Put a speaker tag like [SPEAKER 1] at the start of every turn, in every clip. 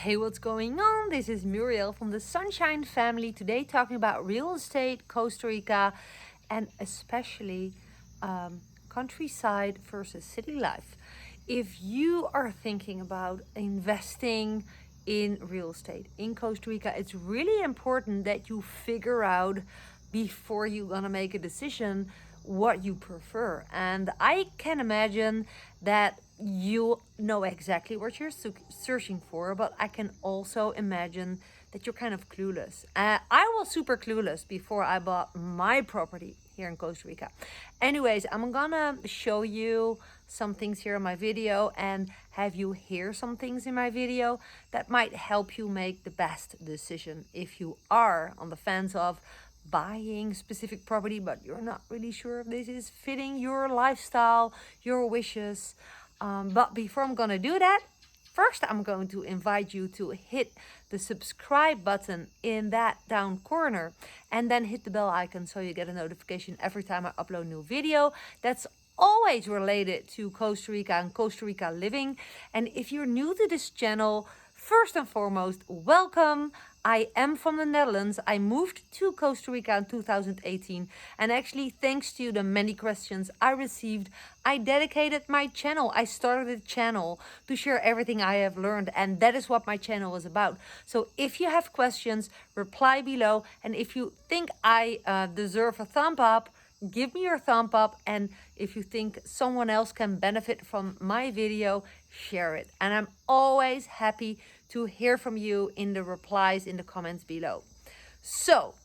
[SPEAKER 1] Hey, what's going on? This is Muriel from the Sunshine Family. Today, talking about real estate, Costa Rica, and especially countryside versus city life. If you are thinking about investing in real estate in Costa Rica, it's really important that you figure out before you're gonna make a decision what you prefer. And I can imagine that you know exactly what you're searching for, but I can also imagine that you're kind of clueless. I was super clueless before I bought my property here in Costa Rica. Anyways, I'm gonna show you some things here in my video and have you hear some things in my video that might help you make the best decision if you are on the fence of buying specific property but you're not really sure if this is fitting your lifestyle, your wishes. But before I'm gonna do that, first I'm going to invite you to hit the subscribe button in that down corner and then hit the bell icon so you get a notification every time I upload a new video that's always related to Costa Rica and Costa Rica living. And if you're new to this channel, first and foremost, welcome. I am from the Netherlands. I moved to Costa Rica in 2018. And actually, thanks to the many questions I received, I dedicated my channel. I started a channel to share everything I have learned. And that is what my channel is about. So if you have questions, reply below. And if you think I deserve a thumb up, give me your thumb up, and if you think someone else can benefit from my video, share it. And I'm always happy to hear from you in the replies in the comments below. So,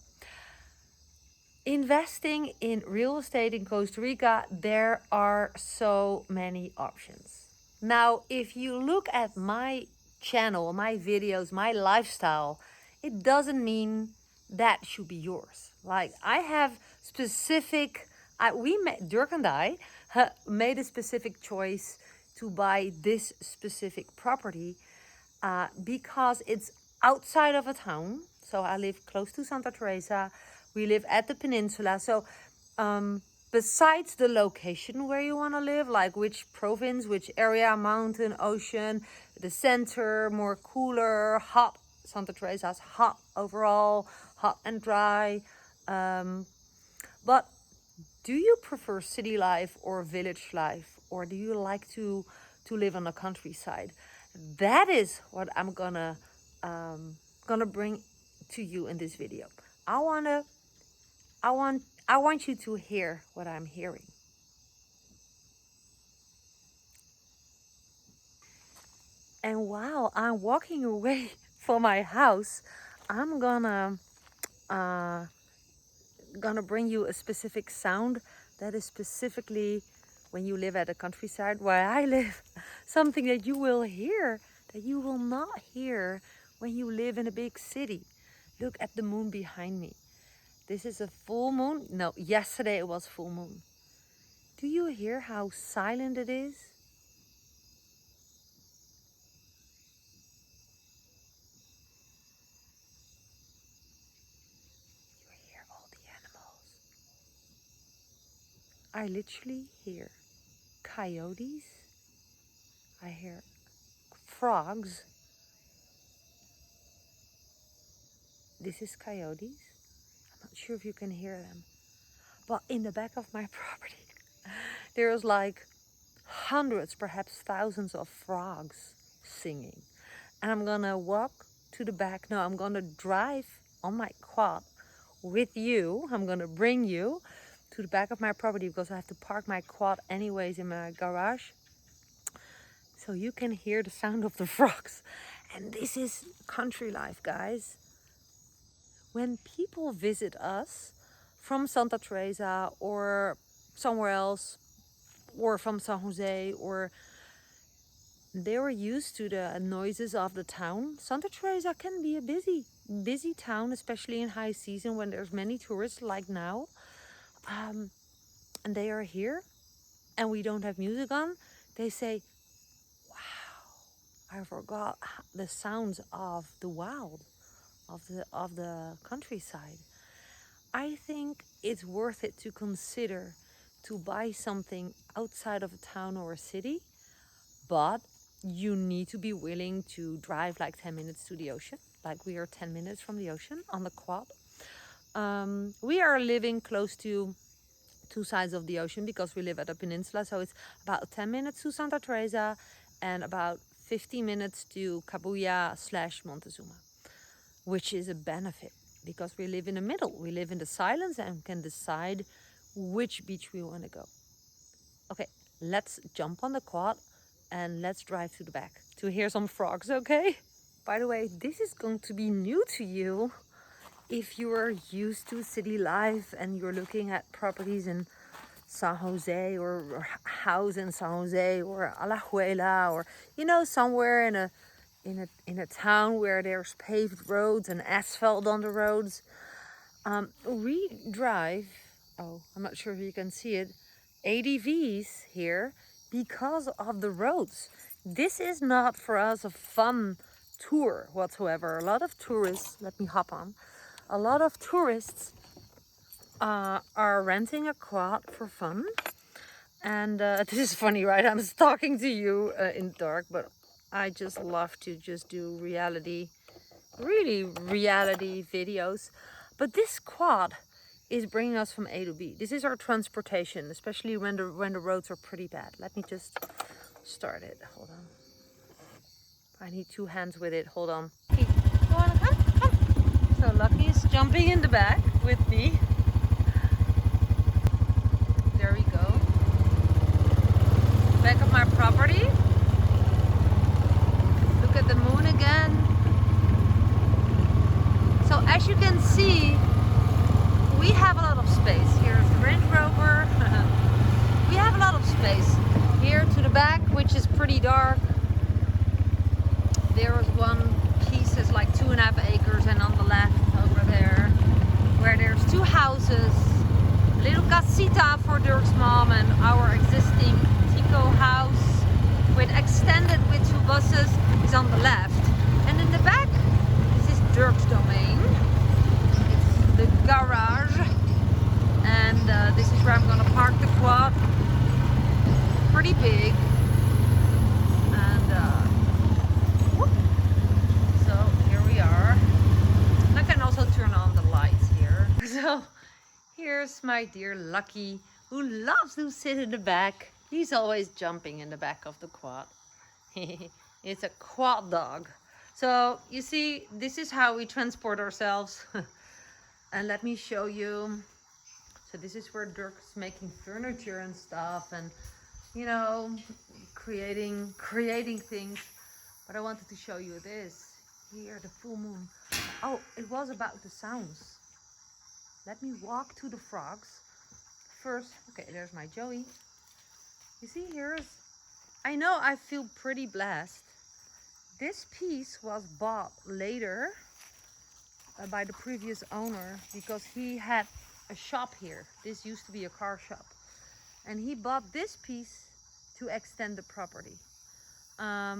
[SPEAKER 1] investing in real estate in Costa Rica, there are so many options. Now, if you look at my channel, my videos, my lifestyle, it doesn't mean that should be yours. Like, I have specific, Dirk and I made a specific choice to buy this specific property because it's outside of a town. So I live close to Santa Teresa. We live at the peninsula. So besides the location where you want to live, like which province, which area, mountain, ocean, the center, more cooler, hot. Santa Teresa's hot overall, hot and dry. But do you prefer city life or village life? Or do you like to live on the countryside? That is what I'm gonna bring to you in this video. I want you to hear what I'm hearing. And while I'm walking away from my house, I'm gonna bring you a specific sound that is specifically when you live at the countryside where I live, something that you will hear that you will not hear when you live in a big city. Look at the moon behind me. This is a full moon. No, yesterday it was full moon. Do you hear how silent it is? You hear all the animals. I literally hear coyotes. I hear frogs. This is coyotes. I'm not sure if you can hear them. But in the back of my property, there's like hundreds, perhaps thousands of frogs singing. And I'm gonna walk to the back. No, I'm gonna drive on my quad with you. I'm gonna bring you to the back of my property because I have to park my quad anyways in my garage. So you can hear the sound of the frogs. And this is country life, guys. When people visit us from Santa Teresa or somewhere else, or from San Jose, or they were used to the noises of the town. Santa Teresa can be a busy town, especially in high season when there's many tourists like now. And they are here and we don't have music on. They say, wow, I forgot the sounds of the wild, of the countryside. I think it's worth it to consider to buy something outside of a town or a city, but you need to be willing to drive like 10 minutes to the ocean. Like we are 10 minutes from the ocean on the quad. We are living close to two sides of the ocean because we live at a peninsula. So it's about 10 minutes to Santa Teresa and about 50 minutes to Kabuya/Montezuma, which is a benefit because we live in the middle. We live in the silence and can decide which beach we want to go. Okay, let's jump on the quad and let's drive to the back to hear some frogs, okay? By the way, this is going to be new to you. If you are used to city life and you're looking at properties in San Jose or house in San Jose or Alajuela or somewhere in a town where there's paved roads and asphalt on the roads, we drive. Oh, I'm not sure if you can see it. ADVs here because of the roads. This is not for us a fun tour whatsoever. A lot of tourists, let me hop on. A lot of tourists are renting a quad for fun. And this is funny, right? I'm talking to you in the dark, but I just love to just do reality videos. But this quad is bringing us from A to B. This is our transportation, especially when the roads are pretty bad. Let me just start it. Hold on. I need two hands with it. Hold on. Hey, you wanna come? Come. So Lucky is jumping in the back with me. There we go. Back of my property. Look at the moon again. So as you can see, we have a lot of space. Here's the Range Rover. We have a lot of space. Here to the back, which is pretty dark. There was one piece that's like 2.5 acres, and on the left over there, where there's two houses, a little casita for Dirk's mom and our existing Tico house with extended with 2 buses is on the left. And in the back, this is Dirk's domain. It's the garage. And this is where I'm gonna park the quad. Pretty big. And so here we are. And I can also turn on the lights here. So here's my dear Lucky, who loves to sit in the back. He's always jumping in the back of the quad. It's a quad dog. So you see, this is how we transport ourselves. And let me show you. So this is where Dirk's making furniture and stuff, and creating things. But I wanted to show you this. Here, the full moon. Oh, it was about the sounds. Let me walk to the frogs. First, okay, there's my Joey. You see, I know I feel pretty blessed. This piece was bought later by the previous owner because he had a shop here. This used to be a car shop. And he bought this piece to extend the property. I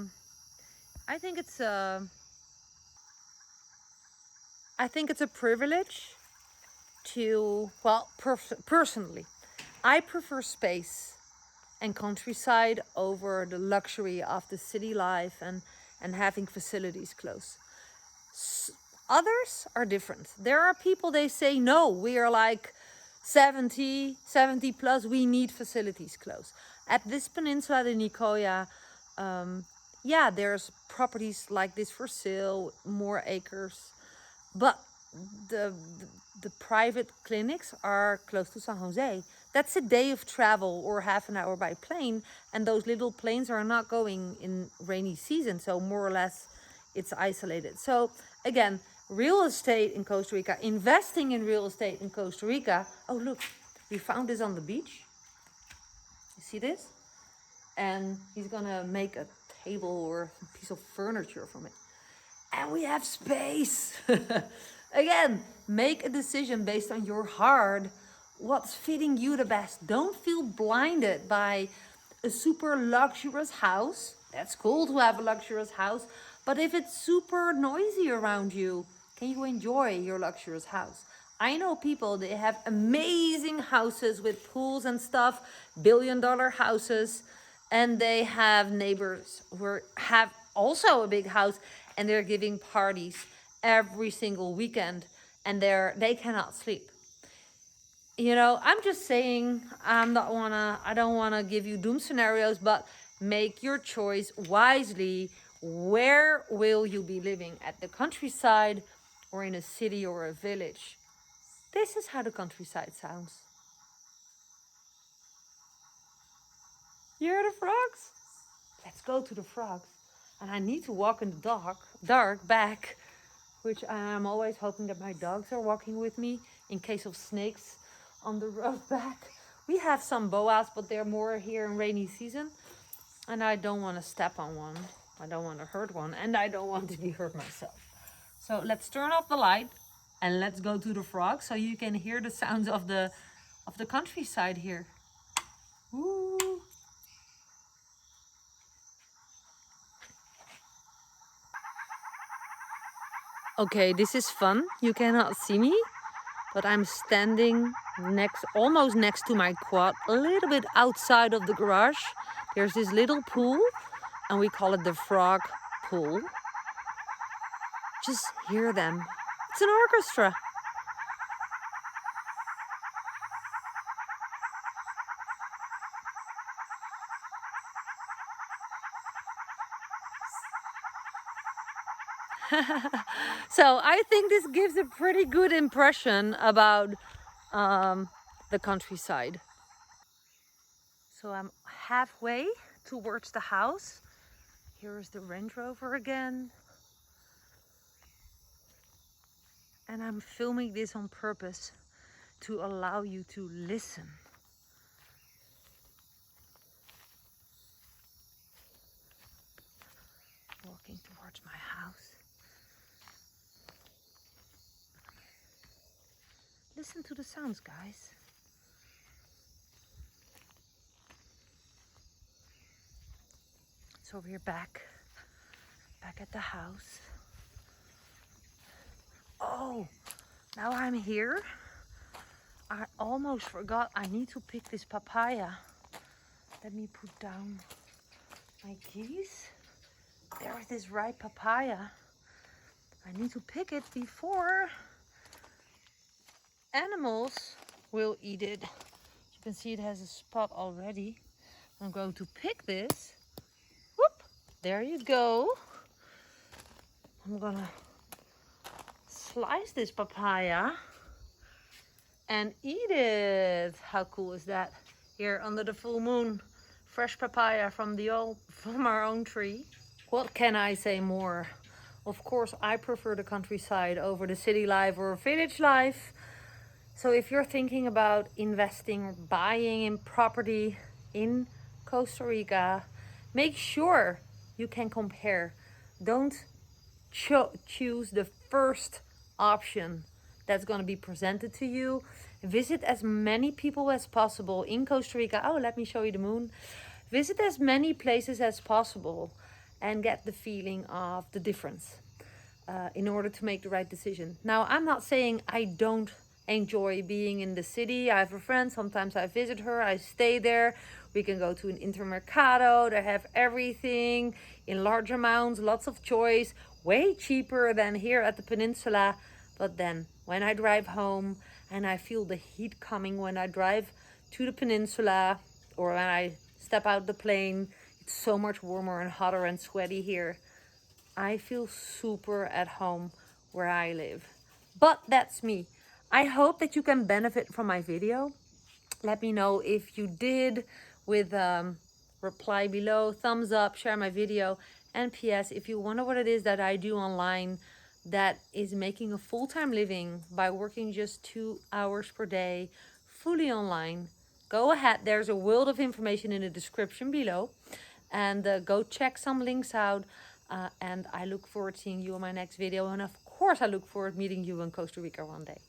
[SPEAKER 1] think it's a privilege to, well, personally, I prefer space and countryside over the luxury of the city life and having facilities close. Others are different. There are people, they say, no, we are like 70 plus, we need facilities close. At this peninsula, the Nicoya, there's properties like this for sale, more acres. But the private clinics are close to San Jose. That's a day of travel or half an hour by plane. And those little planes are not going in rainy season. So more or less it's isolated. So again, real estate in Costa Rica, investing in real estate in Costa Rica. Oh, look, we found this on the beach. You see this? And he's gonna make a table or a piece of furniture from it. And we have space. Again, make a decision based on your heart. What's fitting you the best. Don't feel blinded by a super luxurious house. That's cool to have a luxurious house. But if it's super noisy around you, can you enjoy your luxurious house? I know people, they have amazing houses with pools and stuff, $1 billion houses. And they have neighbors who have also a big house, and they're giving parties every single weekend, and they cannot sleep. You know, I'm just saying, I don't wanna give you doom scenarios, but make your choice wisely. Where will you be living? At the countryside or in a city or a village? This is how the countryside sounds. You hear the frogs? Let's go to the frogs. And I need to walk in the dark back, which I'm always hoping that my dogs are walking with me in case of snakes on the road back. We have some boas, but they're more here in rainy season. And I don't want to step on one. I don't want to hurt one. And I don't want to be hurt myself. So let's turn off the light and let's go to the frogs so you can hear the sounds of the countryside here. Woo. Okay, this is fun. You cannot see me, but I'm standing almost next to my quad, a little bit outside of the garage. There's this little pool, and we call it the frog pool. Just hear them. It's an orchestra. So I think this gives a pretty good impression about the countryside. So I'm halfway towards the house. Here's the Range Rover again. And I'm filming this on purpose to allow you to listen. Walking towards my house. Listen to the sounds, guys. So we're back at the house. Oh, now I'm here. I almost forgot I need to pick this papaya. Let me put down my keys. There's this ripe papaya. I need to pick it before animals will eat it. You can see it has a spot already. I'm going to pick this. Whoop, there you go. I'm gonna slice this papaya and eat it. How cool is that? Here under the full moon, fresh papaya from our own tree. What can I say more? Of course, I prefer the countryside over the city life or village life. So if you're thinking about investing or buying in property in Costa Rica, make sure you can compare. Don't choose the first option that's going to be presented to you. Visit as many people as possible in Costa Rica. Oh, let me show you the moon. Visit as many places as possible and get the feeling of the difference in order to make the right decision. Now, I'm not saying I don't enjoy being in the city. I have a friend, sometimes I visit her, I stay there. We can go to an intermercado. They have everything in large amounts, lots of choice, way cheaper than here at the peninsula. But then when I drive home and I feel the heat coming when I drive to the peninsula, or when I step out the plane, it's so much warmer and hotter and sweaty here. I feel super at home where I live. But that's me. I hope that you can benefit from my video. Let me know if you did with reply below, thumbs up, share my video. And PS, if you wonder what it is that I do online that is making a full-time living by working just 2 hours per day, fully online, go ahead. There's a world of information in the description below. And go check some links out. And I look forward to seeing you in my next video. And of course, I look forward to meeting you in Costa Rica one day.